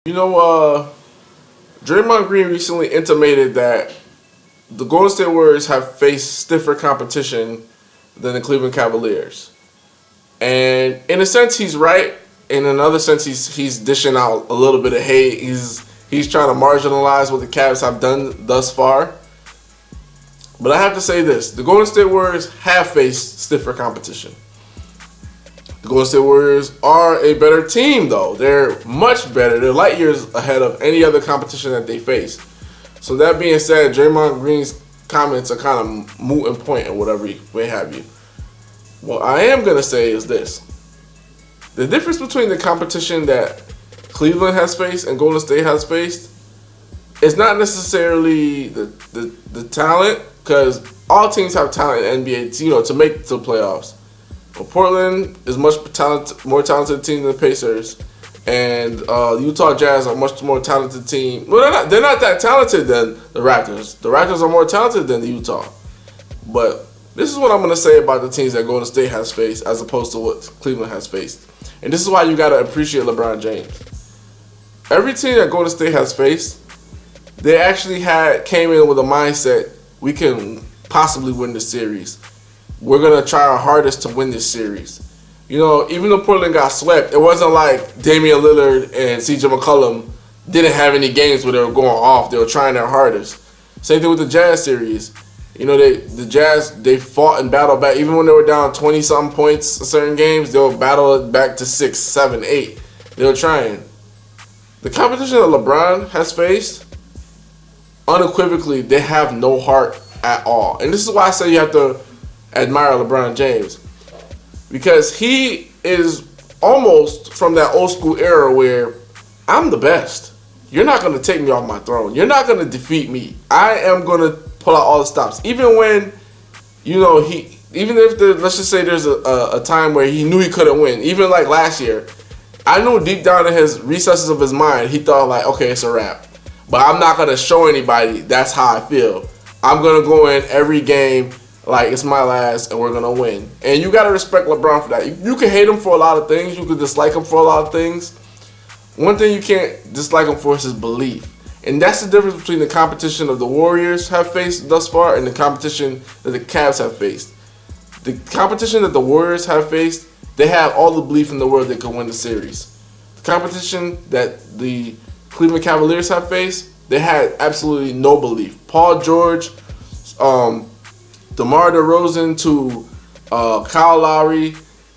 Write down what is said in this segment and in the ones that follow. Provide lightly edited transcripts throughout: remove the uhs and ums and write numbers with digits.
You know, Draymond Green recently intimated that the Golden State Warriors have faced stiffer competition than the Cleveland Cavaliers. And in a sense, he's right. In another sense, he's dishing out a little bit of hate. He's trying to marginalize what the Cavs have done thus far. But I have to say this: the Golden State Warriors have faced stiffer competition. The Golden State Warriors are a better team, though. They're much better. They're light years ahead of any other competition that they face. So that being said, Draymond Green's comments are kind of moot and point or whatever way have you. What I am going to say is this. The difference between the competition that Cleveland has faced and Golden State has faced is not necessarily the talent, because all teams have talent in the NBA, to make the playoffs. But Portland is more talented team than the Pacers, and the Utah Jazz are a much more talented team. Well, they're not that talented than the Raptors. The Raptors are more talented than the Utah. But this is what I'm going to say about the teams that Golden State has faced as opposed to what Cleveland has faced. And this is why you got to appreciate LeBron James. Every team that Golden State has faced, they actually came in with a mindset, we can possibly win the series. We're going to try our hardest to win this series. Even though Portland got swept, it wasn't like Damian Lillard and CJ McCollum didn't have any games where they were going off. They were trying their hardest. Same thing with the Jazz series. The Jazz, they fought and battled back. Even when they were down 20-something points in certain games, they would battle it back to 6, 7, 8. They were trying. The competition that LeBron has faced, unequivocally, they have no heart at all. And this is why I say you have to admire LeBron James, because he is almost from that old school era where I'm the best. You're not going to take me off my throne. You're not going to defeat me. I am going to pull out all the stops. Even when, let's just say there's a time where he knew he couldn't win. Even like last year, I knew deep down in his recesses of his mind, he thought like, okay, it's a wrap. But I'm not going to show anybody that's how I feel. I'm going to go in every game like it's my last and we're going to win. And you got to respect LeBron for that. You can hate him for a lot of things. You can dislike him for a lot of things. One thing you can't dislike him for is his belief. And that's the difference between the competition of the Warriors have faced thus far and the competition that the Cavs have faced. The competition that the Warriors have faced, they have all the belief in the world they can win the series. The competition that the Cleveland Cavaliers have faced, they had absolutely no belief. Paul George, DeMar DeRozan to Kyle Lowry.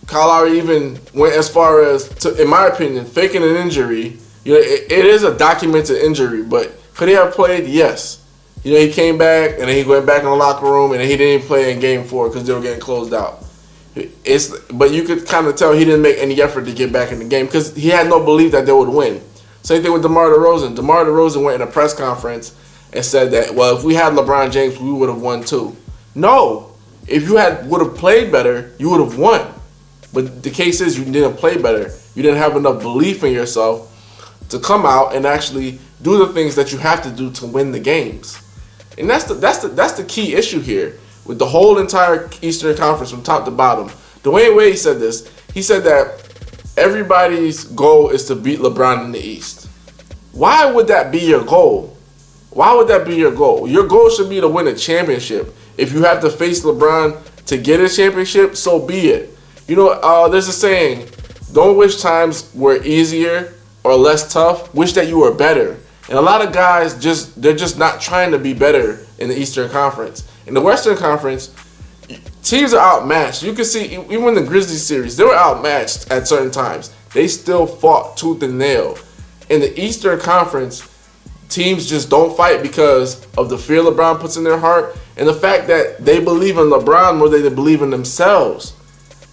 Kyle Lowry even went as far as, in my opinion, faking an injury. It is a documented injury, but could he have played? Yes. He came back and then he went back in the locker room and he didn't play in Game 4 because they were getting closed out. But you could kind of tell he didn't make any effort to get back in the game because he had no belief that they would win. Same thing with DeMar DeRozan. DeMar DeRozan went in a press conference and said that, well, if we had LeBron James, we would have won too. No. If you would have played better, you would have won. But the case is you didn't play better. You didn't have enough belief in yourself to come out and actually do the things that you have to do to win the games. And that's the key issue here with the whole entire Eastern Conference from top to bottom. Dwayne Wade said this. He said that everybody's goal is to beat LeBron in the East. Why would that be your goal? Why would that be your goal? Your goal should be to win a championship. If you have to face LeBron to get a championship, so be it. There's a saying, don't wish times were easier or less tough, wish that you were better. And a lot of guys they're just not trying to be better in the Eastern Conference. In the Western Conference, teams are outmatched. You can see even in the Grizzlies series, they were outmatched at certain times. They still fought tooth and nail. In the Eastern Conference, teams just don't fight because of the fear LeBron puts in their heart and the fact that they believe in LeBron more than they believe in themselves.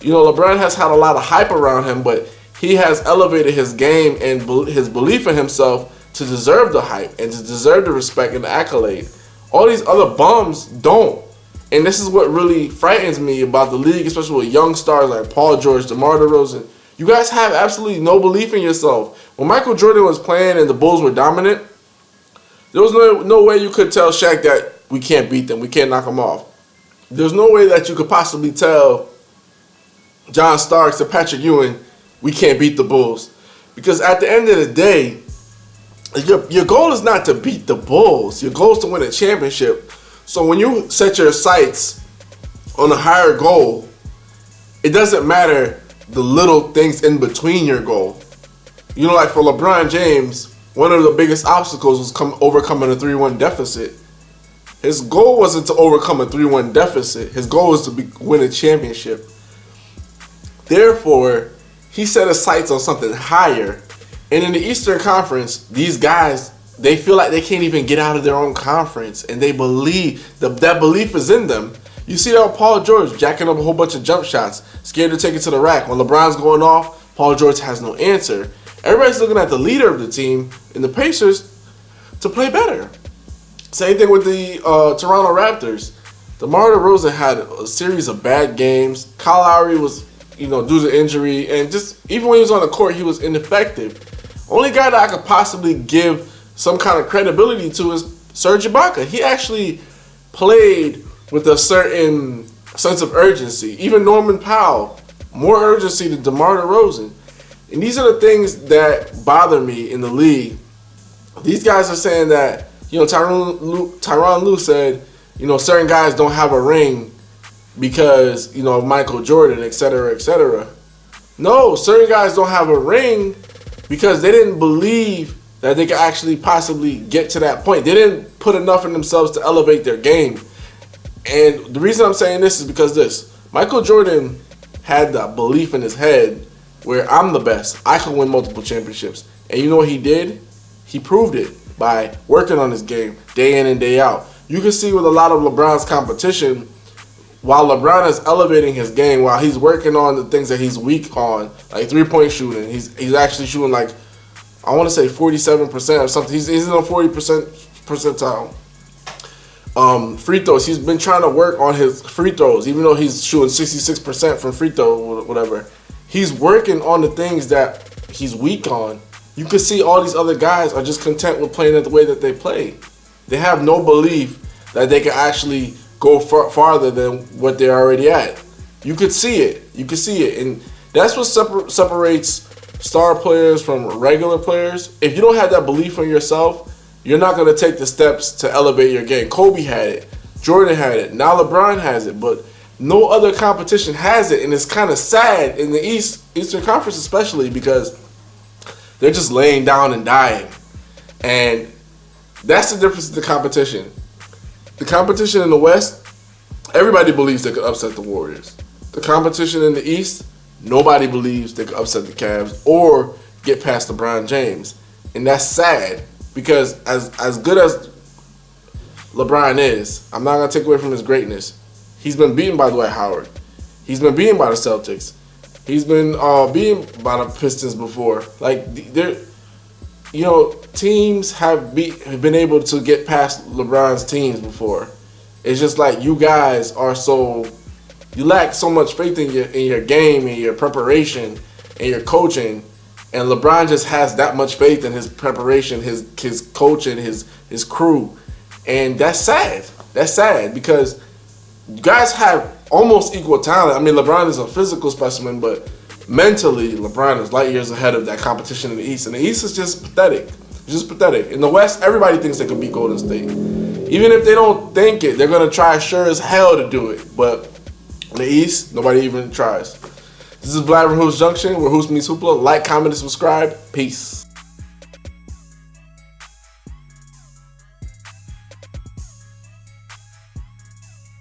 LeBron has had a lot of hype around him, but he has elevated his game and his belief in himself to deserve the hype and to deserve the respect and the accolade. All these other bums don't. And this is what really frightens me about the league, especially with young stars like Paul George, DeMar DeRozan. You guys have absolutely no belief in yourself. When Michael Jordan was playing and the Bulls were dominant, there was no way you could tell Shaq that we can't beat them, we can't knock them off. There's no way that you could possibly tell John Starks or Patrick Ewing we can't beat the Bulls. Because at the end of the day, Your goal is not to beat the Bulls. Your goal is to win a championship. So when you set your sights on a higher goal, it doesn't matter the little things in between your goal. You know, like for LeBron James, one of the biggest obstacles was overcoming a 3-1 deficit. His goal wasn't to overcome a 3-1 deficit. His goal was to win a championship. Therefore, he set his sights on something higher. And in the Eastern Conference, these guys, they feel like they can't even get out of their own conference. And they believe, that belief is in them. You see that with Paul George jacking up a whole bunch of jump shots, scared to take it to the rack. When LeBron's going off, Paul George has no answer. Everybody's looking at the leader of the team in the Pacers to play better. Same thing with the Toronto Raptors. DeMar DeRozan had a series of bad games. Kyle Lowry was, due to injury, and just even when he was on the court, he was ineffective. Only guy that I could possibly give some kind of credibility to is Serge Ibaka. He actually played with a certain sense of urgency. Even Norman Powell, more urgency than DeMar DeRozan. And these are the things that bother me in the league. These guys are saying that, Tyronn Lue said, certain guys don't have a ring because, of Michael Jordan, et cetera, et cetera. No, certain guys don't have a ring because they didn't believe that they could actually possibly get to that point. They didn't put enough in themselves to elevate their game. And the reason I'm saying this is because Michael Jordan had that belief in his head where I'm the best. I can win multiple championships. And you know what he did? He proved it by working on his game day in and day out. You can see with a lot of LeBron's competition, while LeBron is elevating his game, while he's working on the things that he's weak on, like three-point shooting, he's actually shooting like, I want to say 47% or something. He's in a 40% percentile. Free throws, he's been trying to work on his free throws, even though he's shooting 66% from free throw, whatever. He's working on the things that he's weak on. You can see all these other guys are just content with playing it the way that they play. They have no belief that they can actually go farther than what they're already at. You could see it. And that's what separates star players from regular players. If you don't have that belief in yourself, you're not going to take the steps to elevate your game. Kobe had it. Jordan had it. Now LeBron has it. But no other competition has it. And it's kind of sad in the Eastern Conference especially because they're just laying down and dying. And that's the difference in the competition. The competition in the West, everybody believes they could upset the Warriors. The competition in the East, nobody believes they could upset the Cavs or get past LeBron James. And that's sad because as good as LeBron is, I'm not going to take away from his greatness. He's been beaten by Dwight Howard. He's been beaten by the Celtics. He's been beaten by the Pistons before. Like, teams have been able to get past LeBron's teams before. It's just like you guys you lack so much faith in your game, in your preparation, and your coaching. And LeBron just has that much faith in his preparation, his coaching, his crew. And that's sad. That's sad because you guys have almost equal talent. I mean, LeBron is a physical specimen, but mentally, LeBron is light years ahead of that competition in the East. And the East is just pathetic. It's just pathetic. In the West, everybody thinks they can beat Golden State. Even if they don't think it, they're going to try sure as hell to do it. But in the East, nobody even tries. This is Vlad from Hoops Junction, where Hoops meets Hoopla. Like, comment, and subscribe. Peace.